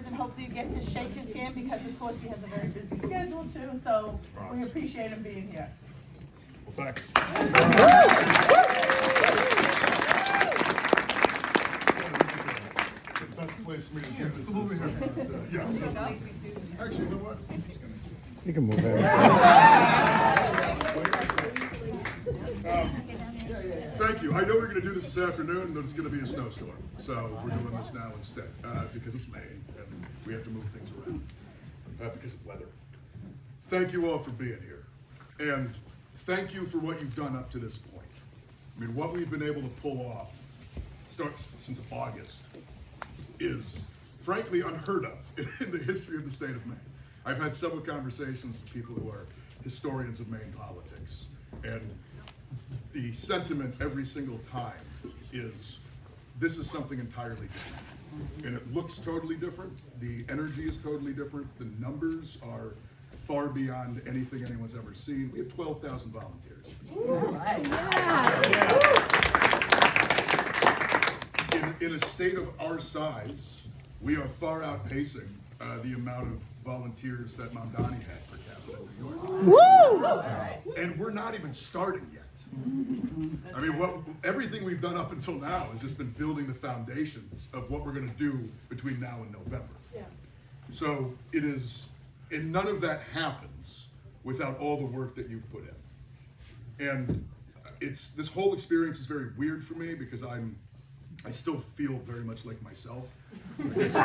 volunteers, and hopefully you get to shake his hand because, of course, he has a very busy schedule too. So we appreciate him being here. Well, thanks. The best place for me to do this is, yeah. Actually, you know what? You can move in. Thank you. I know we're going to do this afternoon, but it's going to be a snowstorm. So we're doing this now instead because it's May and we have to move things around because of weather. Thank you all for being here. And thank you for what you've done up to this point. I mean, what we've been able to pull off starts since August is frankly unheard of in the history of the state of Maine. I've had several conversations with people who are historians of Maine politics, and the sentiment every single time is this is something entirely different. And it looks totally different, the energy is totally different, the numbers are far beyond anything anyone's ever seen. We have 12,000 volunteers. In a state of our size, we are far outpacing the amount of volunteers that Mamdani had per capita in New York. And we're not even starting yet. I mean, everything we've done up until now has just been building the foundations of what we're going to do between now and November. So it is, and none of that happens without all the work that you've put in. And this whole experience is very weird for me because I still feel very much like myself. It's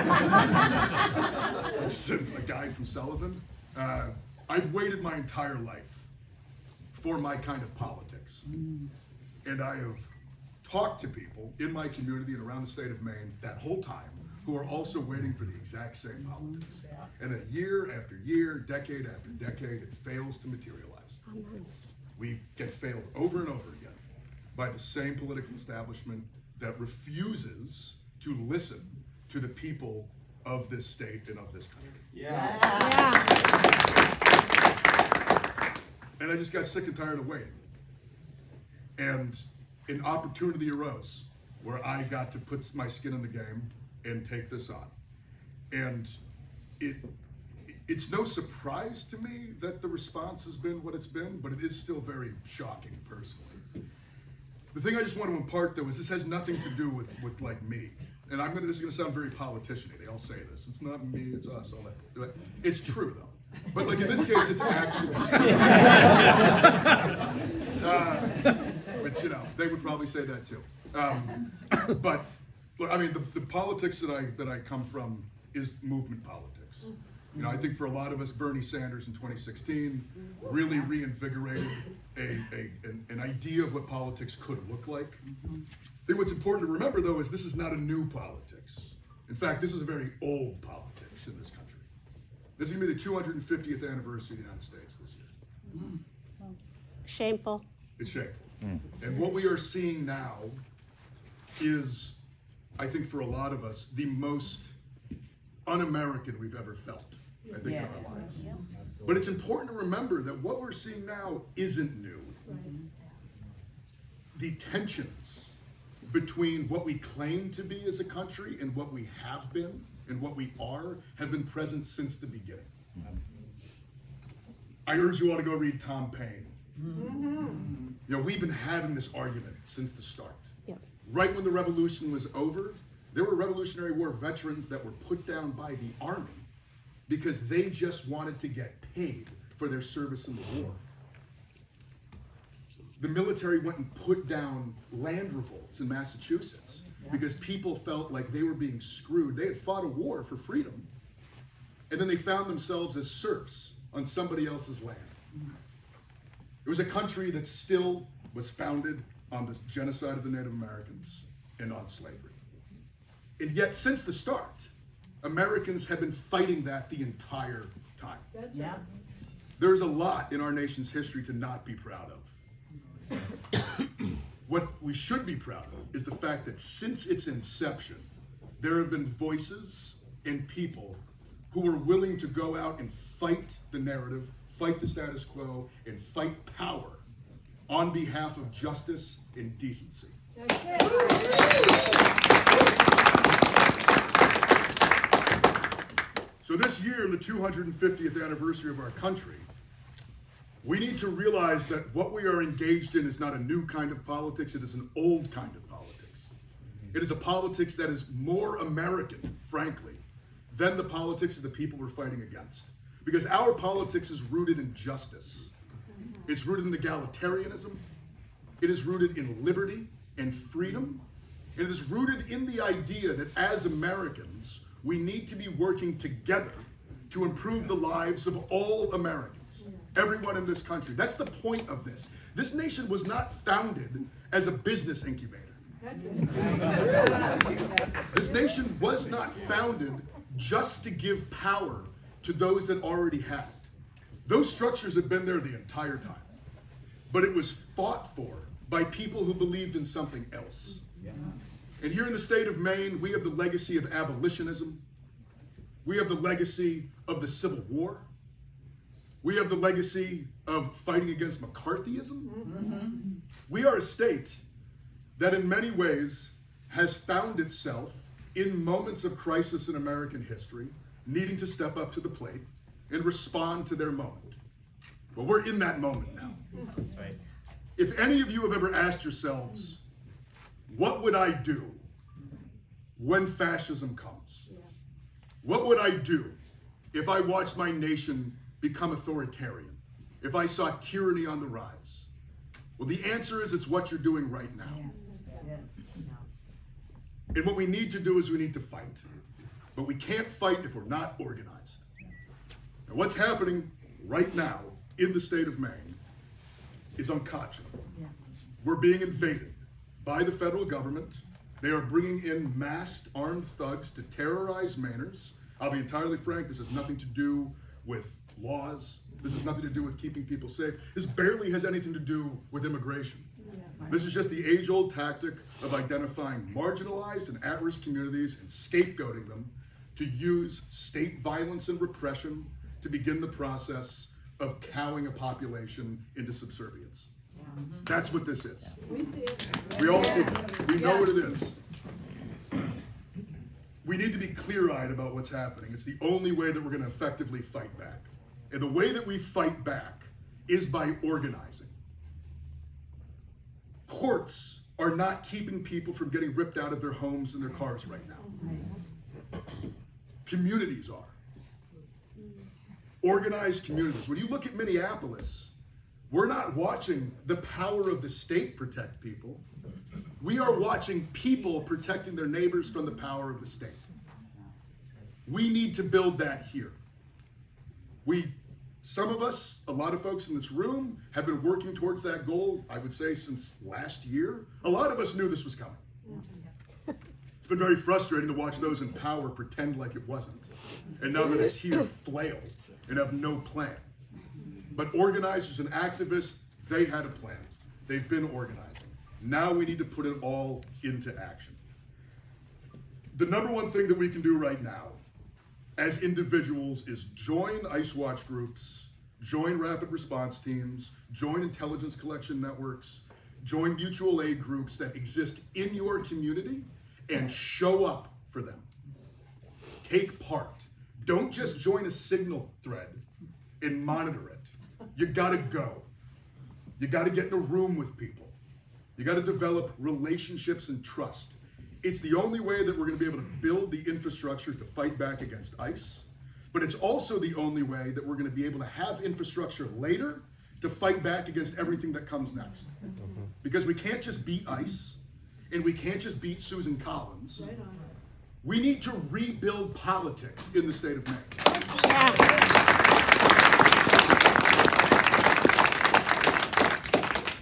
a guy from Sullivan. I've waited my entire life for my kind of politics. And I have talked to people in my community and around the state of Maine that whole time who are also waiting for the exact same politics. And that year after year, decade after decade, it fails to materialize. We get failed over and over again by the same political establishment that refuses to listen to the people of this state and of this country. And I just got sick and tired of waiting. And an opportunity arose where I got to put my skin in the game and take this on. And it's no surprise to me that the response has been what it's been, but it is still very shocking personally. The thing I just want to impart though is this has nothing to do with like me. And this is gonna sound very politician-y. They all say this. It's not me, it's us, all that. It's true though. But like in this case, it's actually true. Which, you know, they would probably say that too. But look, I mean, the politics that I come from is movement politics. You know, I think for a lot of us, Bernie Sanders in 2016 really reinvigorated an idea of what politics could look like. I think what's important to remember though is this is not a new politics. In fact, this is a very old politics in this country. This is gonna be the 250th anniversary of the United States this year. Shameful. It's shameful. And what we are seeing now is, I think for a lot of us, the most un-American we've ever felt, I think, in our lives. But it's important to remember that what we're seeing now isn't new. The tensions between what we claim to be as a country and what we have been and what we are have been present since the beginning. I urge you all to go read Tom Paine. You know, we've been having this argument since the start. Right when the revolution was over, there were Revolutionary War veterans that were put down by the army because they just wanted to get paid for their service in the war. The military went and put down land revolts in Massachusetts because people felt like they were being screwed. They had fought a war for freedom, and then they found themselves as serfs on somebody else's land. It was a country that still was founded on this genocide of the Native Americans and on slavery. And yet, since the start, Americans have been fighting that the entire time. That's right. There's a lot in our nation's history to not be proud of. What we should be proud of is the fact that since its inception, there have been voices and people who are willing to go out and fight the narrative, fight the status quo, and fight power on behalf of justice and decency. That's it. So this year, the 250th anniversary of our country, we need to realize that what we are engaged in is not a new kind of politics, it is an old kind of politics. It is a politics that is more American, frankly, than the politics of the people we're fighting against. Because our politics is rooted in justice. It's rooted in egalitarianism. It is rooted in liberty and freedom. And it is rooted in the idea that as Americans, we need to be working together to improve the lives of all Americans, everyone in this country. That's the point of this. This nation was not founded as a business incubator. This nation was not founded just to give power to those that already had it. Those structures have been there the entire time. But it was fought for by people who believed in something else. And here in the state of Maine, we have the legacy of abolitionism. We have the legacy of the Civil War. We have the legacy of fighting against McCarthyism. We are a state that in many ways has found itself in moments of crisis in American history, needing to step up to the plate and respond to their moment. Well, we're in that moment now. That's right. If any of you have ever asked yourselves, what would I do when fascism comes? What would I do if I watched my nation become authoritarian? If I saw tyranny on the rise? Well, the answer is it's what you're doing right now. And what we need to do is we need to fight. But we can't fight if we're not organized. And what's happening right now in the state of Maine is unconscionable. We're being invaded by the federal government. They are bringing in masked armed thugs to terrorize Mainers. I'll be entirely frank, this has nothing to do with laws. This has nothing to do with keeping people safe. This barely has anything to do with immigration. This is just the age-old tactic of identifying marginalized and at-risk communities and scapegoating them to use state violence and repression to begin the process of cowing a population into subservience. That's what this is. We see it. We all see it. We know what it is. We need to be clear-eyed about what's happening. It's the only way that we're going to effectively fight back. And the way that we fight back is by organizing. Courts are not keeping people from getting ripped out of their homes and their cars right now. Communities are. Organized communities. When you look at Minneapolis, we're not watching the power of the state protect people. We are watching people protecting their neighbors from the power of the state. We need to build that here. Some of us, a lot of folks in this room, have been working towards that goal, I would say, since last year. A lot of us knew this was coming. It's been very frustrating to watch those in power pretend like it wasn't. And now that it's here, flail and have no plan. But organizers and activists, they had a plan. They've been organizing. Now we need to put it all into action. The number one thing that we can do right now as individuals is join ICE watch groups, join rapid response teams, join intelligence collection networks, join mutual aid groups that exist in your community and show up for them. Take part. Don't just join a signal thread and monitor it. You gotta go. You gotta get in a room with people. You gotta develop relationships and trust. It's the only way that we're gonna be able to build the infrastructure to fight back against ICE, but it's also the only way that we're gonna be able to have infrastructure later to fight back against everything that comes next. Because we can't just beat ICE, and we can't just beat Susan Collins. We need to rebuild politics in the state of Maine.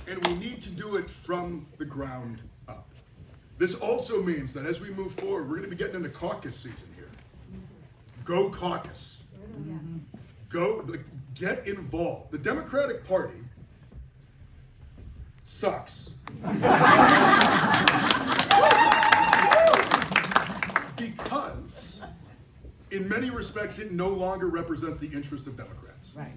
And we need to do it from the ground up. This also means that as we move forward, we're going to be getting into caucus season here. Go caucus. Go, get involved. The Democratic Party sucks. Because, in many respects, it no longer represents the interest of Democrats. Right.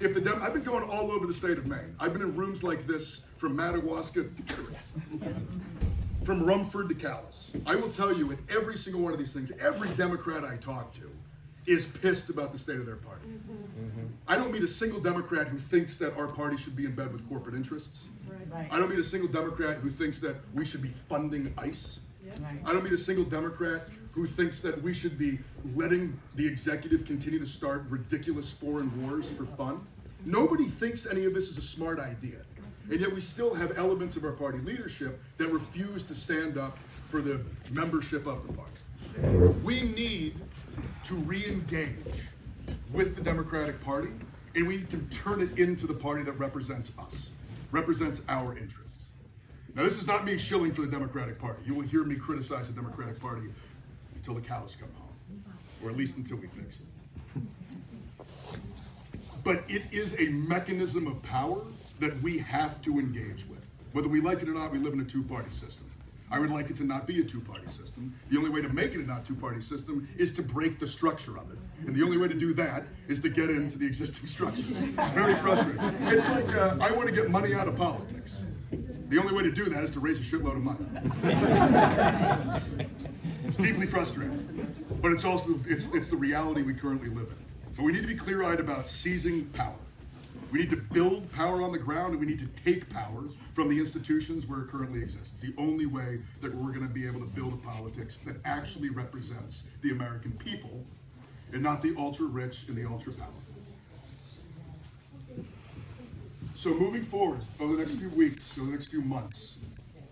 If I've been going all over the state of Maine. I've been in rooms like this from Madawaska to Kittery, from Rumford to Calais. I will tell you, in every single one of these things, every Democrat I talk to is pissed about the state of their party. I don't meet a single Democrat who thinks that our party should be in bed with corporate interests. Right. I don't meet a single Democrat who thinks that we should be funding ICE. I don't meet a single Democrat who thinks that we should be letting the executive continue to start ridiculous foreign wars for fun. Nobody thinks any of this is a smart idea. And yet we still have elements of our party leadership that refuse to stand up for the membership of the party. We need to re-engage with the Democratic Party, and we need to turn it into the party that represents us, represents our interests. Now, this is not me shilling for the Democratic Party. You will hear me criticize the Democratic Party until the cows come home, or at least until we fix it. But it is a mechanism of power that we have to engage with. Whether we like it or not, we live in a two-party system. I would like it to not be a two-party system. The only way to make it a not two-party system is to break the structure of it. And the only way to do that is to get into the existing structure. It's very frustrating. It's like, I want to get money out of politics. The only way to do that is to raise a shitload of money. It's deeply frustrating. But it's also, it's the reality we currently live in. But we need to be clear-eyed about seizing power. We need to build power on the ground, and we need to take power from the institutions where it currently exists. It's the only way that we're going to be able to build a politics that actually represents the American people and not the ultra-rich and the ultra-powerful. So moving forward over the next few weeks, over the next few months,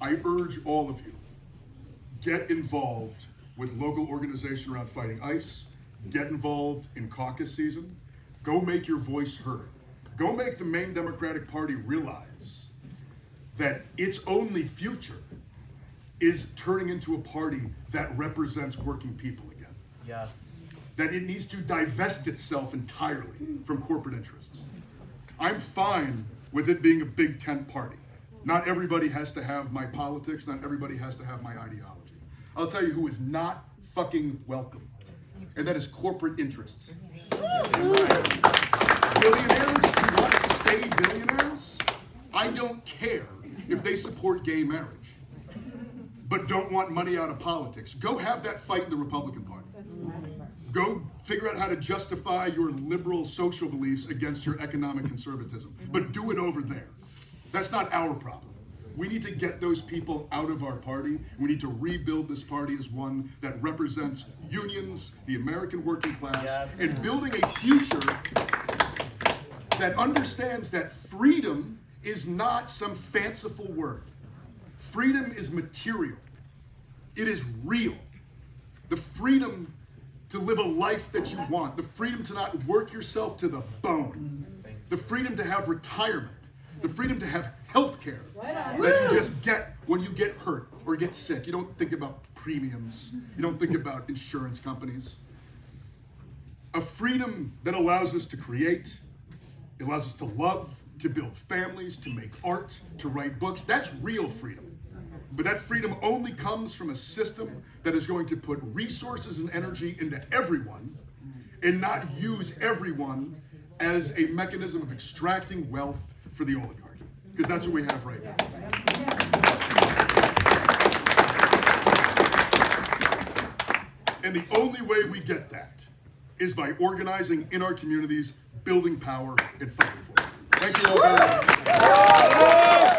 I urge all of you, get involved with local organization around fighting ICE, get involved in caucus season, go make your voice heard. Go make the main Democratic Party realize that its only future is turning into a party that represents working people again. Yes. That it needs to divest itself entirely from corporate interests. I'm fine with it being a big tent party. Not everybody has to have my politics, not everybody has to have my ideology. I'll tell you who is not fucking welcome, and that is corporate interests. Billionaires who want to stay billionaires, I don't care if they support gay marriage, but don't want money out of politics. Go have that fight in the Republican Party. Go figure out how to justify your liberal social beliefs against your economic conservatism, but do it over there. That's not our problem. We need to get those people out of our party. We need to rebuild this party as one that represents unions, the American working class, Yes. and building a future that understands that freedom is not some fanciful word. Freedom is material. It is real. The freedom to live a life that you want, the freedom to not work yourself to the bone, the freedom to have retirement, the freedom to have health care that you just get when you get hurt or get sick. You don't think about premiums. You don't think about insurance companies. A freedom that allows us to create, it allows us to love, to build families, to make art, to write books. That's real freedom. But that freedom only comes from a system that is going to put resources and energy into everyone and not use everyone as a mechanism of extracting wealth for the oligarchy. Because that's what we have right now. And the only way we get that is by organizing in our communities, building power, and fighting for it. Thank you all very much.